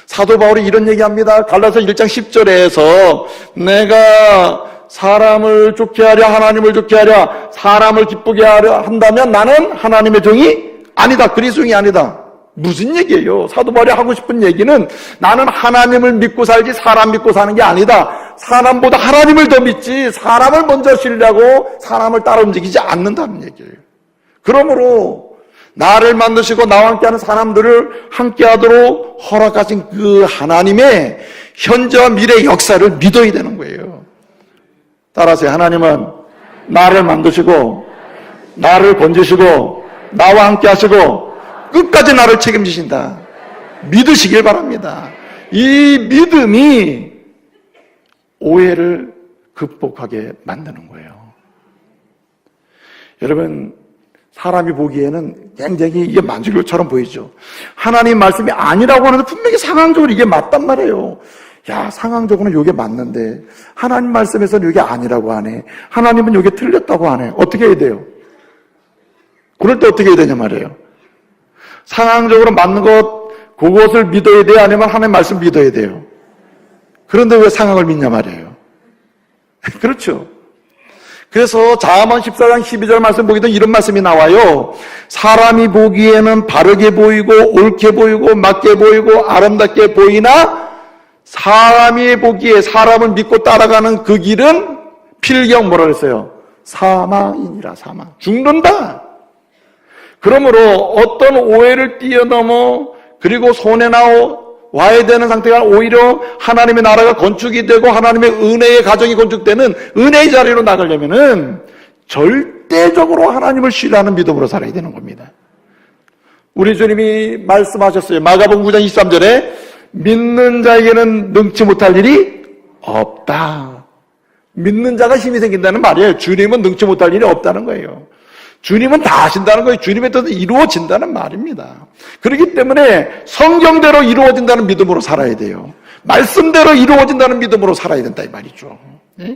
사도 바울이 이런 얘기합니다. 갈라서 1장 10절에서 내가 사람을 좋게 하려 하나님을 좋게 하려 사람을 기쁘게 하려 한다면 나는 하나님의 종이 아니다. 그리스도인이 아니다. 무슨 얘기예요? 사도 바울이 하고 싶은 얘기는 나는 하나님을 믿고 살지 사람 믿고 사는 게 아니다. 사람보다 하나님을 더 믿지 사람을 먼저 신뢰하고 사람을 따라 움직이지 않는다는 얘기예요. 그러므로 나를 만드시고 나와 함께하는 사람들을 함께하도록 허락하신 그 하나님의 현재와 미래의 역사를 믿어야 되는 거예요. 따라서 하나님은 나를 만드시고 나를 건지시고 나와 함께 하시고 끝까지 나를 책임지신다. 믿으시길 바랍니다. 이 믿음이 오해를 극복하게 만드는 거예요. 여러분, 사람이 보기에는 굉장히 이게 만주교처럼 보이죠. 하나님 말씀이 아니라고 하는데 분명히 상황적으로 이게 맞단 말이에요. 야, 상황적으로는 이게 맞는데 하나님 말씀에서는 이게 아니라고 하네. 하나님은 이게 틀렸다고 하네. 어떻게 해야 돼요? 그럴 때 어떻게 해야 되냐 말이에요. 상황적으로 맞는 것, 그것을 믿어야 돼요? 아니면 하나님 말씀 믿어야 돼요? 그런데 왜 상황을 믿냐 말이에요. 그렇죠. 그래서 자아만 14장 12절 말씀 보기도 이런 말씀이 나와요. 사람이 보기에는 바르게 보이고 옳게 보이고 맞게 보이고 아름답게 보이나 사람이 보기에 사람을 믿고 따라가는 그 길은 필경 뭐라 그랬어요? 사망이니라. 사망. 죽는다. 그러므로 어떤 오해를 뛰어넘어 그리고 손해나 와야 되는 상태가 오히려 하나님의 나라가 건축이 되고 하나님의 은혜의 가정이 건축되는 은혜의 자리로 나가려면은 절대적으로 하나님을 신뢰하는 믿음으로 살아야 되는 겁니다. 우리 주님이 말씀하셨어요. 마가복음 9장 23절에 믿는 자에게는 능치 못할 일이 없다. 믿는 자가 힘이 생긴다는 말이에요. 주님은 능치 못할 일이 없다는 거예요. 주님은 다 하신다는 거예요. 주님의 뜻은 이루어진다는 말입니다. 그렇기 때문에 성경대로 이루어진다는 믿음으로 살아야 돼요. 말씀대로 이루어진다는 믿음으로 살아야 된다 이 말이죠. 네?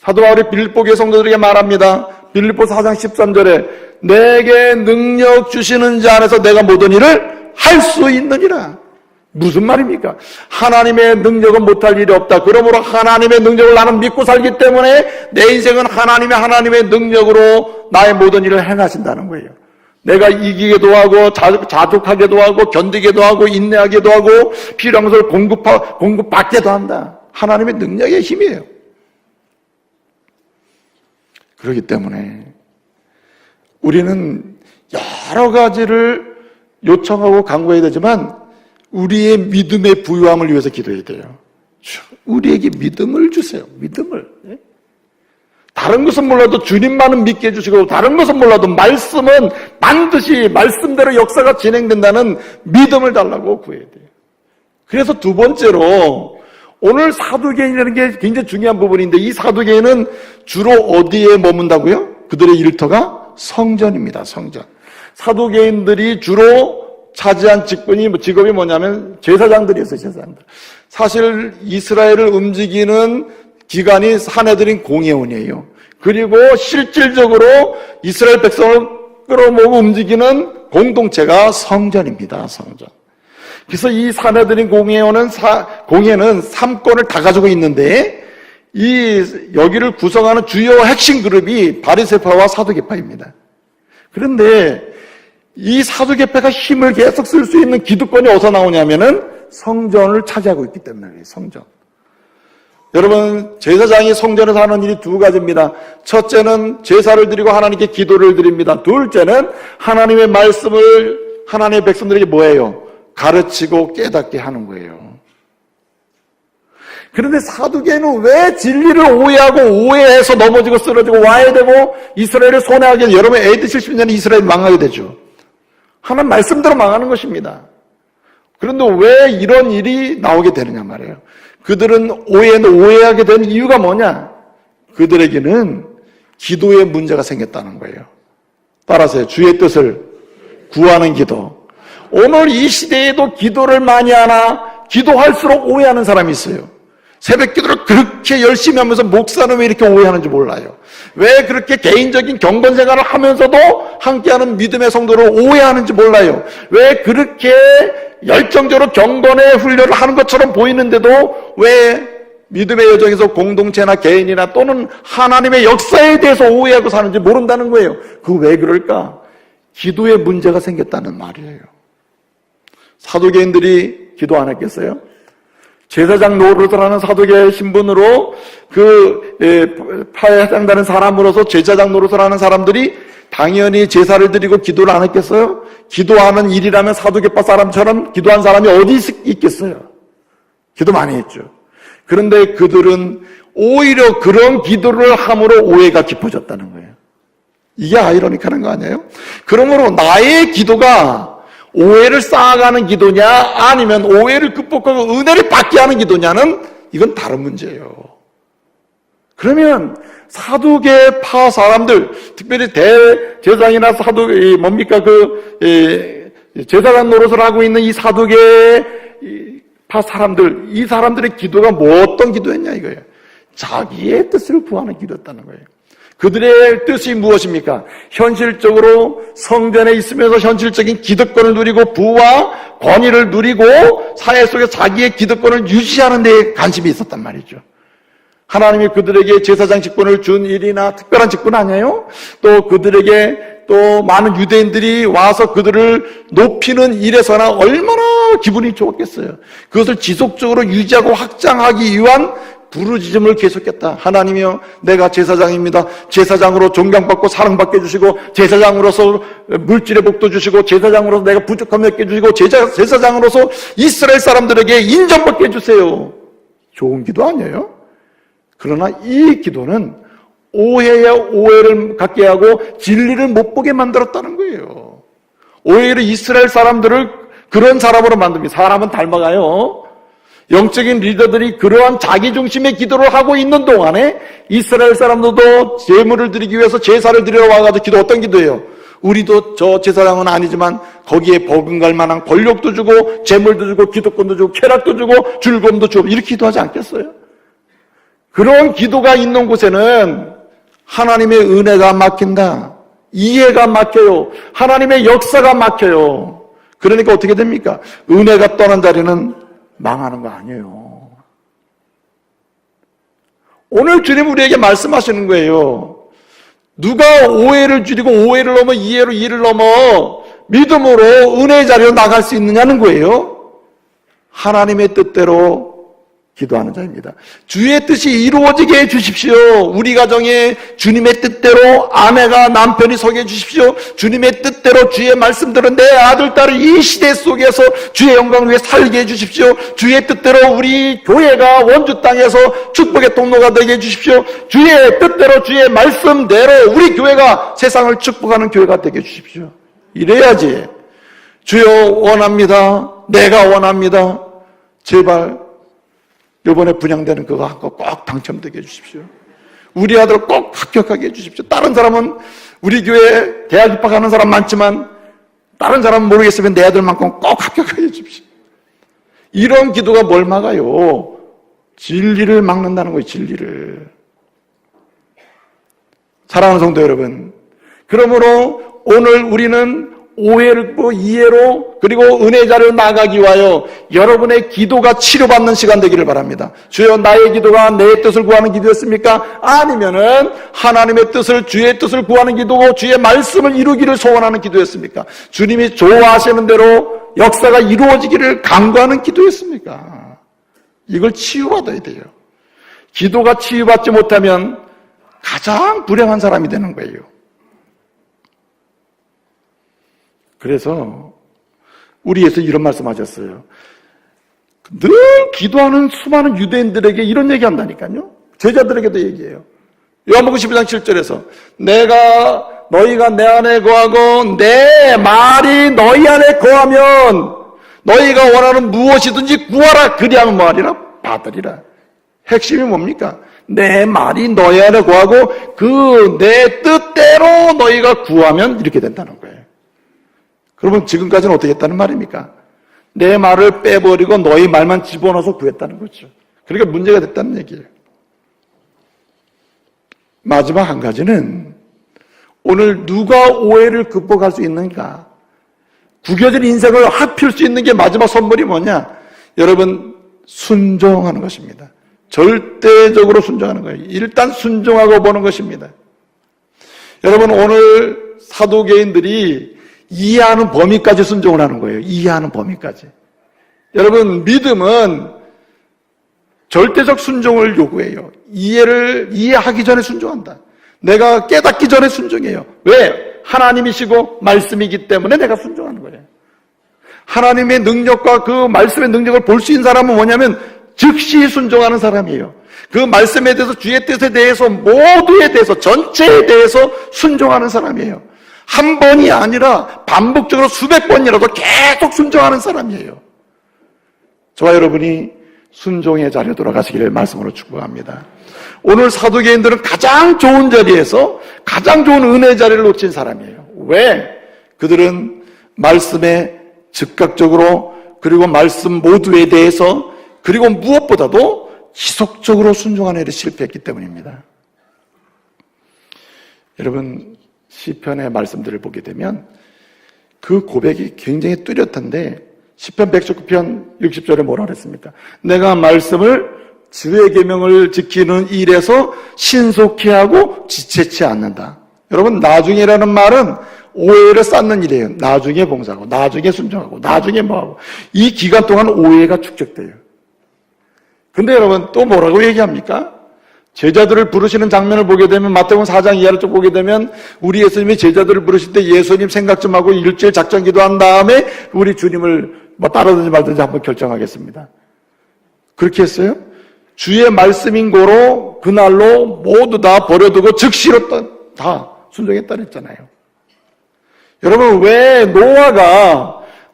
사도 바울이 빌립보 교회 성도들에게 말합니다. 빌립보 4장 13절에 내게 능력 주시는 자 안에서 내가 모든 일을 할 수 있느니라. 무슨 말입니까? 하나님의 능력은 못할 일이 없다. 그러므로 하나님의 능력을 나는 믿고 살기 때문에 내 인생은 하나님의 능력으로 나의 모든 일을 행하신다는 거예요. 내가 이기게도 하고 자족하게도 하고 견디게도 하고 인내하게도 하고 필요한 것을 공급받게도 한다. 하나님의 능력의 힘이에요. 그렇기 때문에 우리는 여러 가지를 요청하고 간구해야 되지만 우리의 믿음의 부유함을 위해서 기도해야 돼요. 우리에게 믿음을 주세요. 믿음을. 다른 것은 몰라도 주님만은 믿게 해주시고 다른 것은 몰라도 말씀은 반드시 말씀대로 역사가 진행된다는 믿음을 달라고 구해야 돼요. 그래서 두 번째로 오늘 사두개인이라는 게 굉장히 중요한 부분인데 이 사두개인은 주로 어디에 머문다고요? 그들의 일터가 성전입니다. 성전. 사두개인들이 주로 차지한 직업이 뭐냐면 제사장들이었어요. 제사장들. 사실 이스라엘을 움직이는 기관이 사내들인 공회원이에요. 그리고 실질적으로 이스라엘 백성을 끌어모으고 움직이는 공동체가 성전입니다. 성전. 그래서 이 사내들인 공회는 3권을 다 가지고 있는데 여기를 구성하는 주요 핵심 그룹이 바리새파와 사두개파입니다. 그런데 이 사두개파가 힘을 계속 쓸 수 있는 기득권이 어디서 나오냐면은 성전을 차지하고 있기 때문에 그래요. 성전. 여러분, 제사장이 성전에서 하는 일이 두 가지입니다. 첫째는 제사를 드리고 하나님께 기도를 드립니다. 둘째는 하나님의 말씀을 하나님의 백성들에게 뭐예요? 가르치고 깨닫게 하는 거예요. 그런데 사두개인은 왜 진리를 오해하고 오해해서 넘어지고 쓰러지고 와야 되고 이스라엘을 손해하게 여러분 AD 70년에 이스라엘 망하게 되죠. 하나님 말씀대로 망하는 것입니다. 그런데 왜 이런 일이 나오게 되느냐 말이에요. 그들은 오해하게 된 이유가 뭐냐? 그들에게는 기도에 문제가 생겼다는 거예요. 따라서 주의 뜻을 구하는 기도. 오늘 이 시대에도 기도를 많이 하나 기도할수록 오해하는 사람이 있어요. 새벽 기도를 그렇게 열심히 하면서 목사는 왜 이렇게 오해하는지 몰라요. 왜 그렇게 개인적인 경건 생활을 하면서도 함께하는 믿음의 성도를 오해하는지 몰라요. 왜 그렇게 열정적으로 경건의 훈련을 하는 것처럼 보이는데도 왜 믿음의 여정에서 공동체나 개인이나 또는 하나님의 역사에 대해서 오해하고 사는지 모른다는 거예요. 그 왜 그럴까? 기도에 문제가 생겼다는 말이에요. 사도계인들이 기도 안 했겠어요? 제사장 노릇을 하는 사도계의 신분으로 파에 해당되는 사람으로서 제사장 노릇을 하는 사람들이 당연히 제사를 드리고 기도를 안 했겠어요? 기도하는 일이라면 사도계파 사람처럼 기도한 사람이 어디 있겠어요? 기도 많이 했죠. 그런데 그들은 오히려 그런 기도를 함으로 오해가 깊어졌다는 거예요. 이게 아이러니컬한 거 아니에요? 그러므로 나의 기도가 오해를 쌓아가는 기도냐 아니면 오해를 극복하고 은혜를 받게 하는 기도냐는 이건 다른 문제예요. 그러면 사두개파 사람들, 특별히 대제사장이나 제사장 노릇을 하고 있는 이 사두개파 사람들, 이 사람들의 기도가 어떤 기도였냐 이거예요. 자기의 뜻을 구하는 기도였다는 거예요. 그들의 뜻이 무엇입니까? 현실적으로 성전에 있으면서 현실적인 기득권을 누리고 부와 권위를 누리고 사회 속에 자기의 기득권을 유지하는 데 관심이 있었단 말이죠. 하나님이 그들에게 제사장 직분을 준 일이나 특별한 직분 아니에요? 또 그들에게 또 많은 유대인들이 와서 그들을 높이는 일에서나 얼마나 기분이 좋았겠어요. 그것을 지속적으로 유지하고 확장하기 위한 부르짖음을 계속했다. 하나님이여, 내가 제사장입니다. 제사장으로 존경받고 사랑받게 해주시고, 제사장으로서 물질의 복도 주시고, 제사장으로서 내가 부족함을 얻게 해주시고, 제사장으로서 이스라엘 사람들에게 인정받게 해주세요. 좋은 기도 아니에요? 그러나 이 기도는 오해야 오해를 갖게 하고 진리를 못 보게 만들었다는 거예요. 오히려 이스라엘 사람들을 그런 사람으로 만듭니다. 사람은 닮아가요. 영적인 리더들이 그러한 자기중심의 기도를 하고 있는 동안에 이스라엘 사람들도 제물을 드리기 위해서 제사를 드리러 와가지고 기도 어떤 기도예요? 우리도 저 제사장은 아니지만 거기에 버금갈 만한 권력도 주고 제물도 주고 기득권도 주고 쾌락도 주고 즐거움도 주고 이렇게 기도하지 않겠어요? 그런 기도가 있는 곳에는 하나님의 은혜가 막힌다. 이해가 막혀요. 하나님의 역사가 막혀요. 그러니까 어떻게 됩니까? 은혜가 떠난 자리는 망하는 거 아니에요. 오늘 주님 우리에게 말씀하시는 거예요. 누가 오해를 줄이고 오해를 넘어 이해로 이해를 넘어 믿음으로 은혜의 자리로 나갈 수 있느냐는 거예요. 하나님의 뜻대로 기도하는 자입니다. 주의 뜻이 이루어지게 해주십시오. 우리 가정에 주님의 뜻대로 아내가 남편이 서게 해주십시오. 주님의 뜻대로 주의 말씀대로 내 아들, 딸을 이 시대 속에서 주의 영광을 위해 살게 해주십시오. 주의 뜻대로 우리 교회가 원주 땅에서 축복의 통로가 되게 해주십시오. 주의 뜻대로 주의 말씀대로 우리 교회가 세상을 축복하는 교회가 되게 해주십시오. 이래야지. 주여 원합니다. 내가 원합니다. 제발 이번에 분양되는 그거 한 거 꼭 당첨되게 해주십시오. 우리 아들 꼭 합격하게 해주십시오. 다른 사람은 우리 교회에 대학 입학하는 사람 많지만 다른 사람은 모르겠으면 내 아들만큼 꼭 합격하게 해주십시오. 이런 기도가 뭘 막아요? 진리를 막는다는 거예요. 진리를. 사랑하는 성도 여러분, 그러므로 오늘 우리는 오해를 이해로 그리고 은혜 자리로 나가기 위하여 여러분의 기도가 치료받는 시간 되기를 바랍니다. 주여, 나의 기도가 내 뜻을 구하는 기도였습니까? 아니면은 하나님의 뜻을, 주의 뜻을 구하는 기도고 주의 말씀을 이루기를 소원하는 기도였습니까? 주님이 좋아하시는 대로 역사가 이루어지기를 간구하는 기도였습니까? 이걸 치유받아야 돼요. 기도가 치유받지 못하면 가장 불행한 사람이 되는 거예요. 그래서 우리 예수 이런 말씀하셨어요. 늘 기도하는 수많은 유대인들에게 이런 얘기한다니까요. 제자들에게도 얘기해요. 요한복음 12장 7절에서 너희가 내 안에 거하고 내 말이 너희 안에 거하면 너희가 원하는 무엇이든지 구하라. 그리하면 뭐하리라? 받으리라. 핵심이 뭡니까? 내 말이 너희 안에 거하고 그 내 뜻대로 너희가 구하면 이렇게 된다는 거예요. 그러면 지금까지는 어떻게 했다는 말입니까? 내 말을 빼버리고 너희 말만 집어넣어서 구했다는 거죠. 그러니까 문제가 됐다는 얘기예요. 마지막 한 가지는 오늘 누가 오해를 극복할 수 있는가? 구겨진 인생을 합필 수 있는 게 마지막 선물이 뭐냐? 여러분, 순종하는 것입니다. 절대적으로 순종하는 거예요. 일단 순종하고 보는 것입니다. 여러분, 오늘 사도계인들이 이해하는 범위까지 순종을 하는 거예요. 이해하는 범위까지. 여러분, 믿음은 절대적 순종을 요구해요. 이해하기 전에 순종한다. 내가 깨닫기 전에 순종해요. 왜? 하나님이시고 말씀이기 때문에 내가 순종하는 거예요. 하나님의 능력과 그 말씀의 능력을 볼 수 있는 사람은 뭐냐면 즉시 순종하는 사람이에요. 그 말씀에 대해서, 주의 뜻에 대해서, 모두에 대해서, 전체에 대해서 순종하는 사람이에요. 한 번이 아니라 반복적으로 수백 번이라도 계속 순종하는 사람이에요. 저와 여러분이 순종의 자리에 돌아가시기를 말씀으로 축복합니다. 오늘 사도계인들은 가장 좋은 자리에서 가장 좋은 은혜의 자리를 놓친 사람이에요. 왜? 그들은 말씀에 즉각적으로, 그리고 말씀 모두에 대해서, 그리고 무엇보다도 지속적으로 순종하는 일에 실패했기 때문입니다. 여러분, 시편의 말씀들을 보게 되면 그 고백이 굉장히 뚜렷한데, 시편 119편 60절에 뭐라 그랬습니까? 내가 말씀을 주의 계명을 지키는 일에서 신속히 하고 지체치 않는다. 여러분, 나중에라는 말은 오해를 쌓는 일이에요. 나중에 봉사하고, 나중에 순종하고, 나중에 뭐하고. 이 기간 동안 오해가 축적돼요. 근데 여러분, 또 뭐라고 얘기합니까? 제자들을 부르시는 장면을 보게 되면, 마태복음 4장 이하를 쭉 보게 되면, 우리 예수님이 제자들을 부르실 때 예수님 생각 좀 하고 일주일 작전 기도한 다음에 우리 주님을 따르든지 말든지 한번 결정하겠습니다. 그렇게 했어요? 주의 말씀인 고로 그날로 모두 다 버려두고 즉시로 다 순종했다 그랬잖아요. 여러분, 왜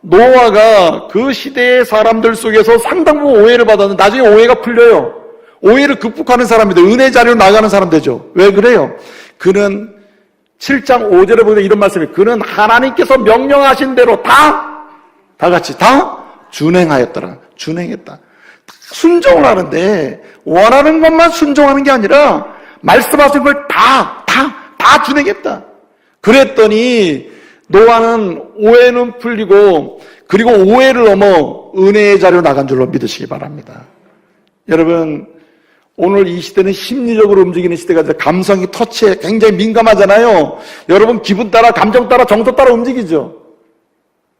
노아가 그 시대의 사람들 속에서 상당 부분 오해를 받았는데 나중에 오해가 풀려요. 오해를 극복하는 사람이다. 은혜 자리로 나가는 사람 되죠. 왜 그래요? 그는 7장 5절에 보면 이런 말씀이, 그는 하나님께서 명령하신 대로 다 같이 준행하였더라. 준행했다. 순종을 하는데 원하는 것만 순종하는 게 아니라 말씀하신 걸 다 준행했다. 그랬더니 노아는 오해는 풀리고, 그리고 오해를 넘어 은혜의 자리로 나간 줄로 믿으시기 바랍니다. 여러분, 오늘 이 시대는 심리적으로 움직이는 시대가 돼서 감성이 터치에 굉장히 민감하잖아요. 여러분, 기분 따라, 감정 따라, 정서 따라 움직이죠.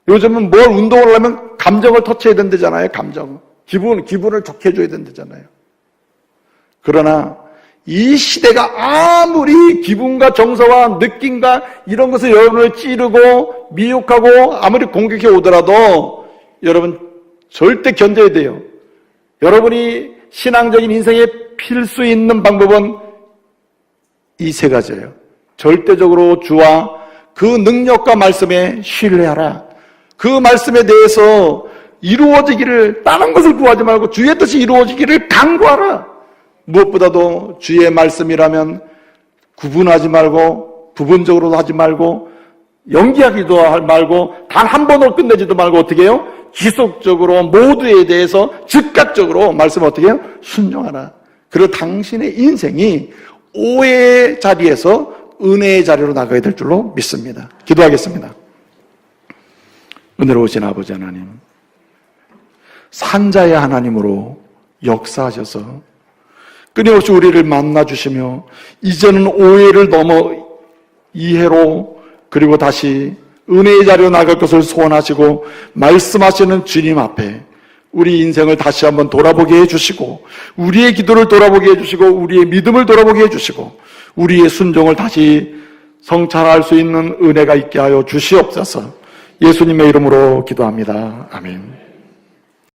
요즘은 뭘 운동을 하면 감정을 터치해야 된다잖아요. 감정. 기분을 좋게 해줘야 된다잖아요. 그러나 이 시대가 아무리 기분과 정서와 느낌과 이런 것을 여러분을 찌르고 미혹하고 아무리 공격해 오더라도 여러분 절대 견뎌야 돼요. 여러분이 신앙적인 인생에 필 수 있는 방법은 이 세 가지예요. 절대적으로 주와 그 능력과 말씀에 신뢰하라. 그 말씀에 대해서 이루어지기를, 다른 것을 구하지 말고 주의 뜻이 이루어지기를 간구하라. 무엇보다도 주의 말씀이라면 구분하지 말고, 부분적으로도 하지 말고, 연기하기도 말고, 단 한 번으로 끝내지도 말고 어떻게 해요? 지속적으로 모두에 대해서 즉각적으로 말씀 어떻게 해요? 순종하라. 그리고 당신의 인생이 오해의 자리에서 은혜의 자리로 나가야 될 줄로 믿습니다. 기도하겠습니다. 은혜로우신 아버지 하나님, 산자의 하나님으로 역사하셔서 끊임없이 우리를 만나주시며 이제는 오해를 넘어 이해로, 그리고 다시 은혜의 자리로 나갈 것을 소원하시고 말씀하시는 주님 앞에 우리 인생을 다시 한번 돌아보게 해주시고, 우리의 기도를 돌아보게 해주시고, 우리의 믿음을 돌아보게 해주시고, 우리의 순종을 다시 성찰할 수 있는 은혜가 있게 하여 주시옵소서. 예수님의 이름으로 기도합니다. 아멘.